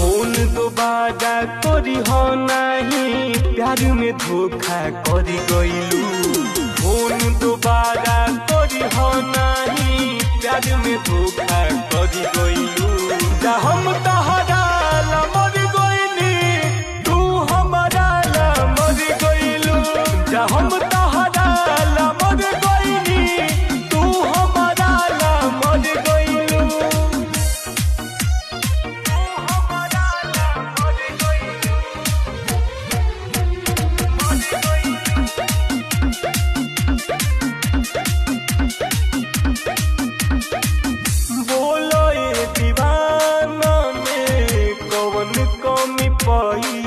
Phone दोबारा करी हो नहीं, प्यार में धोखा करी गईलू। फोन दोबारा करी हो नहीं, प्यार में धोखा करी गईलू। जा हम तहरा ला मर गईली, तू हमारा ला मर गईलू। जा हम तहरा ला मर गईली, तू हमारा ला मर गईलू। बोलो ये दीवाना में कौन कमी पाई